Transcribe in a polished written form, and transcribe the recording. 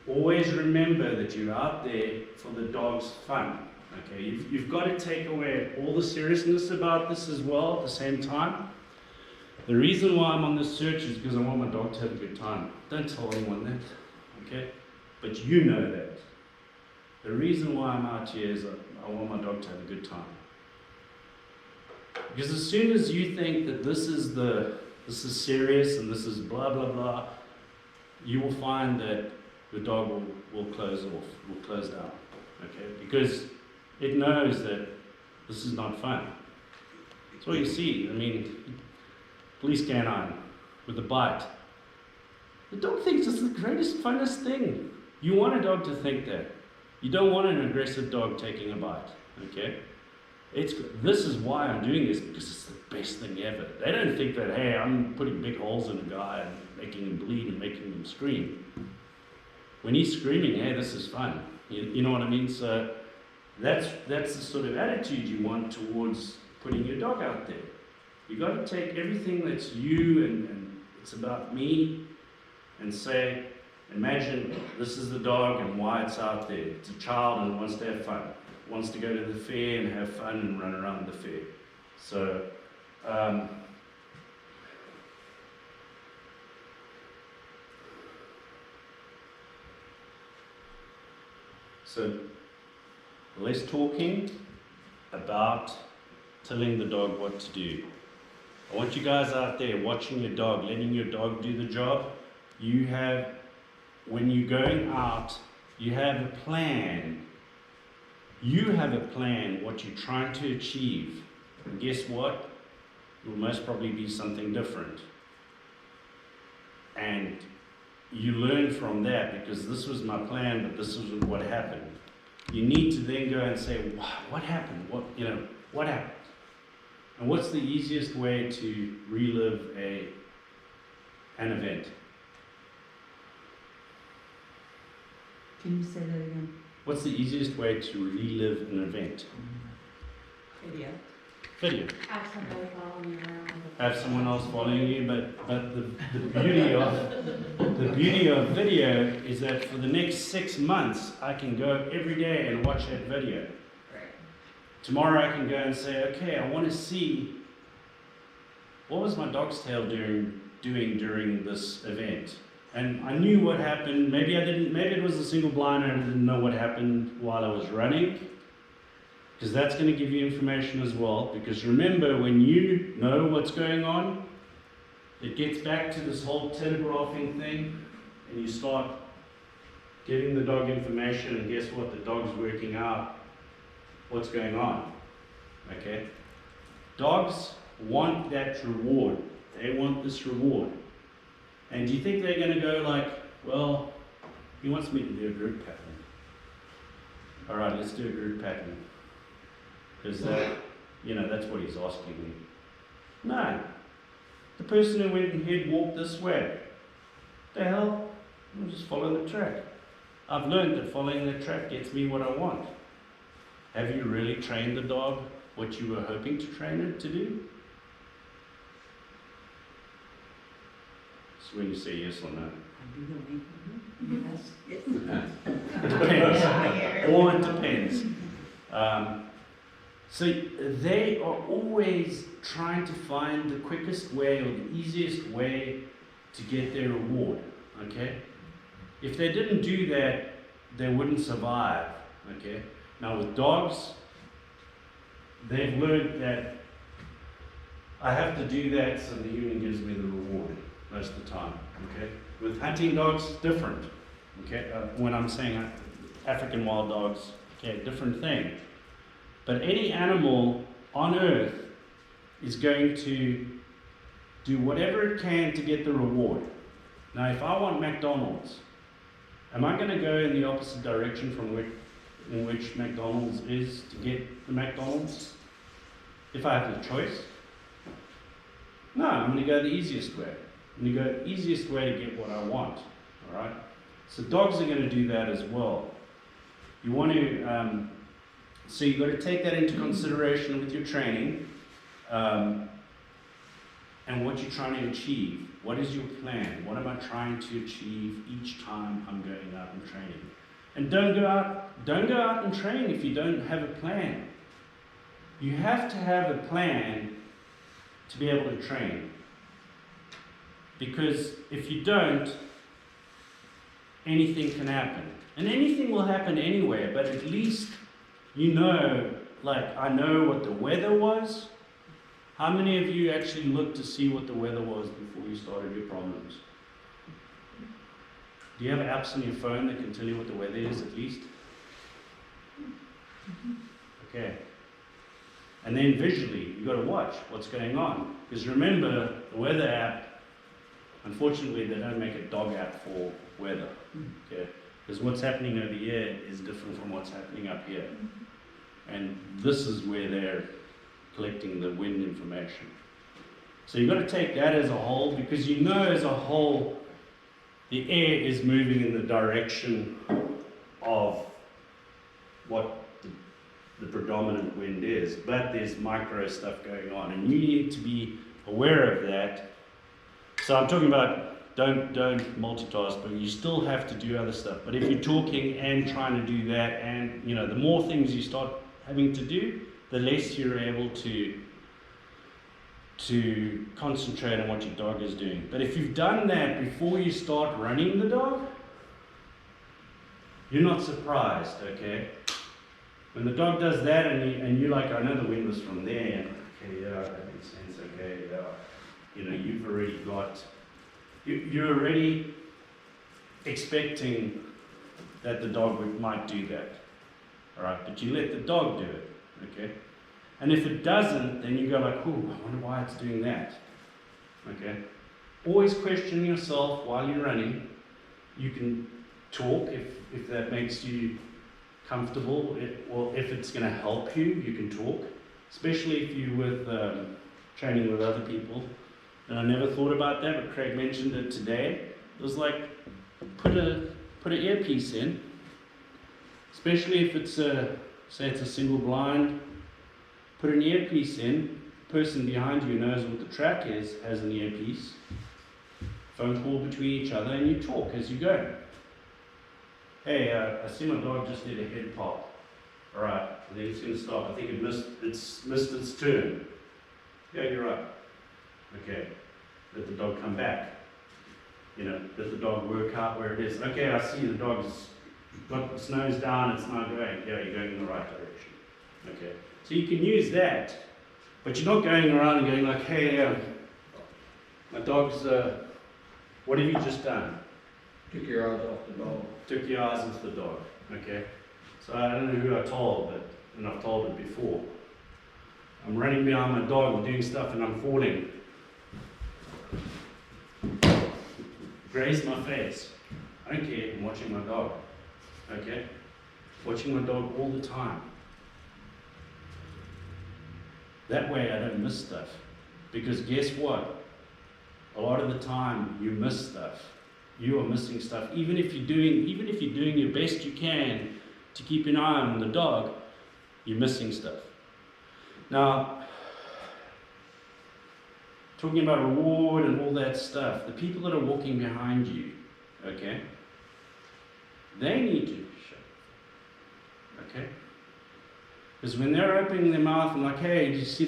always remember that you're out there for the dog's fun. Okay, you've got to take away all the seriousness about this as well at the same time. The reason why I'm on this search is because I want my dog to have a good time. Don't tell anyone that, okay? But you know that. The reason why I'm out here is I want my dog to have a good time. Because as soon as you think that this is serious and this is blah blah blah, you will find that the dog will close off, will close down. Okay? Because it knows that this is not fun. That's what you see. I mean, police canine with a bite. The dog thinks it's the greatest, funnest thing. You want a dog to think that. You don't want an aggressive dog taking a bite. Okay? This is why I'm doing this, because it's the best thing ever. They don't think that, hey, I'm putting big holes in a guy and making him bleed and making him scream. When he's screaming, hey, this is fun. You know what I mean? So that's the sort of attitude you want towards putting your dog out there. You've got to take everything that's you and it's about me and say, imagine this is the dog and why it's out there. It's a child and wants to have fun. Wants to go to the fair and have fun and run around the fair. So less talking about telling the dog what to do. I want you guys out there watching your dog, letting your dog do the job. When you're going out, you have a plan. You have a plan, what you're trying to achieve. And guess what? It will most probably be something different. And you learn from that, because this was my plan, but this is what happened. You need to then go and say, wow, what happened? What happened? And what's the easiest way to relive an event? Can you say that again? What's the easiest way to relive an event? Video. Have somebody following you around. Have someone else following you, but the beauty of video is that for the next 6 months I can go every day and watch that video. Right. Tomorrow I can go and say, okay, I want to see what was my dog's tail doing during this event. And I knew what happened. Maybe I didn't. Maybe it was a single blinder and I didn't know what happened while I was running. Because that's going to give you information as well. Because remember, when you know what's going on, it gets back to this whole telegraphing thing, and you start giving the dog information, and guess what? The dog's working out what's going on. Okay? Dogs want that reward. They want this reward. And do you think they're going to go like, well, he wants me to do a group pattern. All right, let's do a group pattern. Because that's what he's asking me. No. The person who went ahead walked this way. The hell? I'll just follow the track. I've learned that following the track gets me what I want. Have you really trained the dog what you were hoping to train it to do? So when you say yes or no. Yes. It depends. Or it depends. So they are always trying to find the quickest way or the easiest way to get their reward. Okay? If they didn't do that, they wouldn't survive. Okay? Now with dogs, they've learned that I have to do that so the human gives me the reward most of the time. Okay? With hunting dogs, different. Okay? When I'm saying African wild dogs, okay, different thing. But any animal on earth is going to do whatever it can to get the reward. Now, if I want McDonald's, am I going to go in the opposite direction from in which McDonald's is to get the McDonald's? If I have the choice? No, I'm going to go the easiest way. I'm going to go the easiest way to get what I want. All right? So dogs are going to do that as well. You want to... So you've got to take that into consideration with your training. and what you're trying to achieve. What is your plan? What am I trying to achieve each time I'm going out and training? And don't go out and train if you don't have a plan. You have to have a plan to be able to train. Because if you don't, anything can happen. And anything will happen anywhere, but at least you know, like I know what the weather was. How many of you actually looked to see what the weather was before you started your problems? Do you have apps on your phone that can tell you what the weather is at least? Okay. And then visually, you've got to watch what's going on. Because remember, the weather app, unfortunately, they don't make a dog app for weather. Okay? Because what's happening over here is different from what's happening up here. And this is where they're collecting the wind information. So you've got to take that as a whole, because you know as a whole, the air is moving in the direction of what the predominant wind is, but there's micro stuff going on, and you need to be aware of that. So I'm talking about don't multitask, but you still have to do other stuff. But if you're talking and trying to do that, and you know, the more things you start having to do, the less you're able to concentrate on what your dog is doing. But if you've done that before you start running the dog, you're not surprised, okay? When the dog does that and you're like, I know the wind was from there, and okay, yeah, that makes sense, okay, yeah. You know, you've already got, you're already expecting that the dog might do that, all right? But you let the dog do it, okay? And if it doesn't, then you go like, oh, I wonder why it's doing that, okay? Always question yourself while you're running. You can talk if that makes you comfortable, or if it's going to help you, you can talk, especially if you're with training with other people. And I never thought about that, but Craig mentioned it today. It was like, put an earpiece in, especially if it's say it's a single blind. Put an earpiece in. The person behind you knows what the track is, has an earpiece. Phone call between each other, and you talk as you go. Hey, I see my dog just did a head pop. All right, I think it's going to stop. I think it missed its turn. Yeah, you're right. Okay, let the dog come back. You know, let the dog work out where it is. Okay, I see the dog's got its nose down, it's not going. Yeah, you're going in the right direction. Okay, so you can use that, but you're not going around and going like, hey, my dog's, what have you just done? Took your eyes off the dog. Took your eyes off the dog, okay? So I don't know who I told, and I've told it before. I'm running behind my dog, I'm doing stuff, and I'm falling. Graze my face. I don't care, I'm watching my dog, okay? Watching my dog all the time. That way I don't miss stuff. Because guess what? A lot of the time you miss stuff. You are missing stuff. Even if you're doing your best you can to keep an eye on the dog, you're missing stuff. Now, talking about reward and all that stuff, the people that are walking behind you, okay, they need to shut up, okay? Because when they're opening their mouth and like, hey, did you see